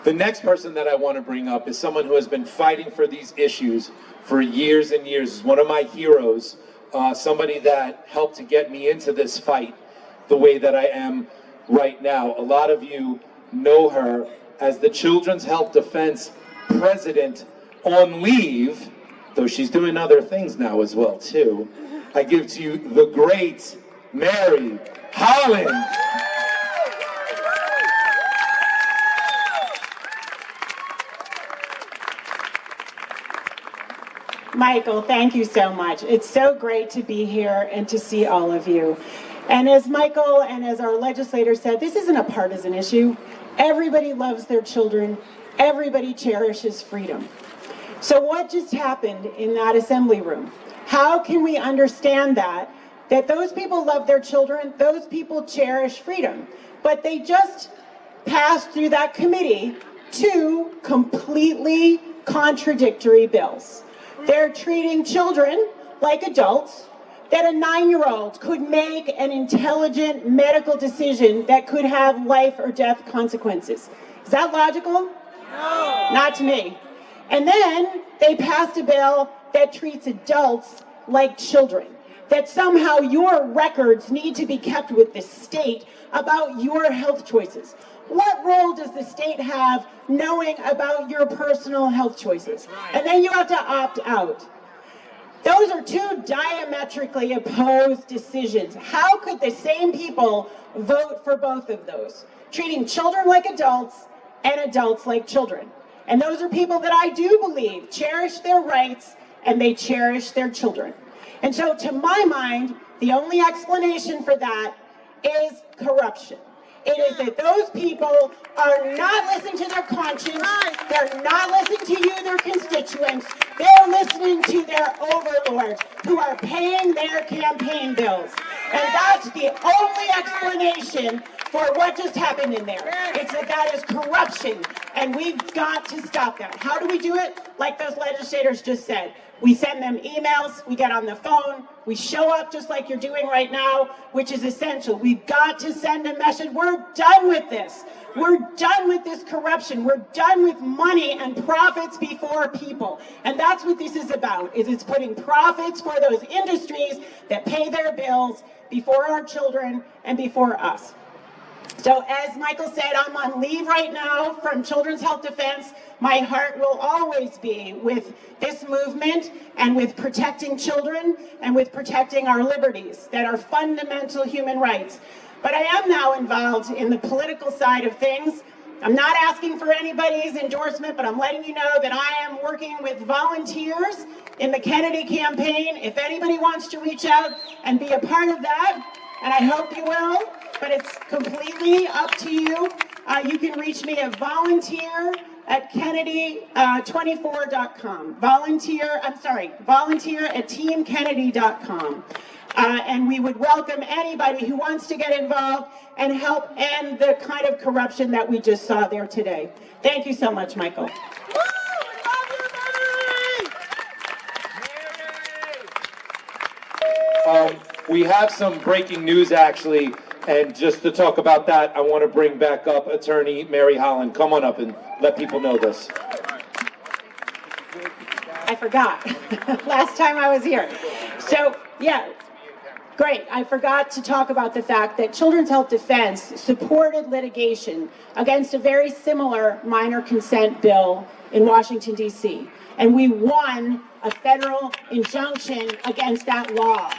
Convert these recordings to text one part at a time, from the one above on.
The next person that I want to bring up is someone who has been fighting for these issues for years and years. Is one of my heroes, somebody that helped to get me into this fight the way that I am right now. A lot of you know her as the Children's Health Defense President on leave, though she's doing other things now as well too. I give to you the great Mary Holland. Michael, thank you so much. It's so great to be here and to see all of you. And as Michael and as our legislator said, this isn't a partisan issue. Everybody loves their children. Everybody cherishes freedom. So what just happened in that assembly room? How can we understand that those people love their children, those people cherish freedom, but they just passed through that committee two completely contradictory bills. They're treating children like adults, that a 9-year-old could make an intelligent medical decision that could have life or death consequences. Is that logical? No. Not to me. And then they passed a bill that treats adults like children, that somehow your records need to be kept with the state about your health choices. What role does the state have knowing about your personal health choices? And then you have to opt out. Those are two diametrically opposed decisions. How could the same people vote for both of those? Treating children like adults and adults like children. And those are people that I do believe cherish their rights and they cherish their children. And so to my mind, the only explanation for that is corruption. It is that those people are not listening to their conscience, they're not listening to you, their constituents, they're listening to their overlords who are paying their campaign bills. And that's the only explanation for what just happened in there. It's that is corruption, and we've got to stop that. How do we do it? Like those legislators just said. We send them emails, we get on the phone, we show up just like you're doing right now, which is essential. We've got to send a message. We're done with this. We're done with this corruption. We're done with money and profits before people. And that's what this is about, is it's putting profits for those industries that pay their bills before our children and before us. So as Michael said, I'm on leave right now from Children's Health Defense. My heart will always be with this movement and with protecting children and with protecting our liberties that are fundamental human rights. But I am now involved in the political side of things. I'm not asking for anybody's endorsement, but I'm letting you know that I am working with volunteers in the Kennedy campaign. If anybody wants to reach out and be a part of that, and I hope you will, but it's completely up to you. You can reach me at volunteer@kennedy24.com. Volunteer at teamkennedy.com. And we would welcome anybody who wants to get involved and help end the kind of corruption that we just saw there today. Thank you so much, Michael. We have some breaking news actually, and just to talk about that, I want to bring back up Attorney Mary Holland. Come on up and let people know this. I forgot last time I was here. So, yeah, great. I forgot to talk about the fact that Children's Health Defense supported litigation against a very similar minor consent bill in Washington, D.C. And we won a federal injunction against that law.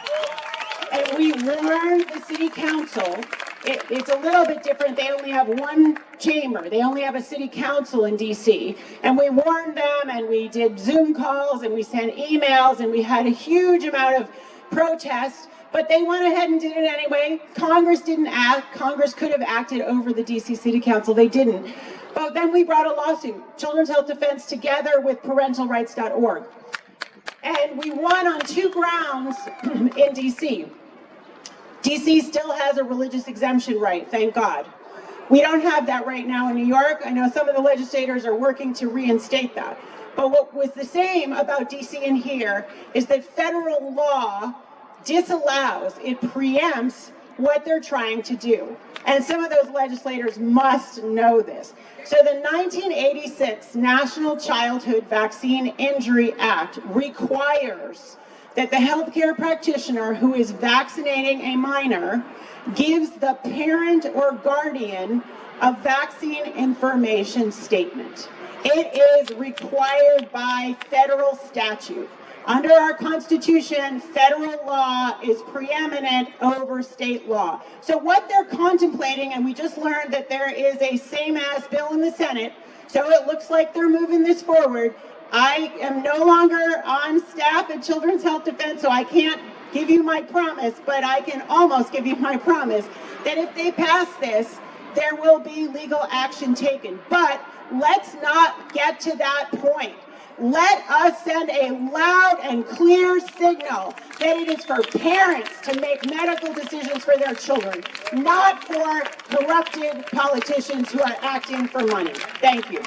And we warned the city council. It's a little bit different. They only have one chamber. They only have a city council in DC. And we warned them, and we did Zoom calls, and we sent emails, and we had a huge amount of protests. But they went ahead and did it anyway. Congress didn't act. Congress could have acted over the DC City Council. They didn't. But then we brought a lawsuit, Children's Health Defense, together with parentalrights.org. And we won on 2 grounds in DC. DC still has a religious exemption right, thank God. We don't have that right now in New York. I know some of the legislators are working to reinstate that. But what was the same about DC and here is that federal law disallows, it preempts what they're trying to do. And some of those legislators must know this. So the 1986 National Childhood Vaccine Injury Act requires that the healthcare practitioner who is vaccinating a minor gives the parent or guardian a vaccine information statement. It is required by federal statute. Under our Constitution, federal law is preeminent over state law. So what they're contemplating, and we just learned that there is a same-ass bill in the Senate, so it looks like they're moving this forward. I am no longer on staff at Children's Health Defense, so I can't give you my promise, but I can almost give you my promise that if they pass this, there will be legal action taken. But let's not get to that point. Let us send a loud and clear signal that it is for parents to make medical decisions for their children, not for corrupted politicians who are acting for money. Thank you.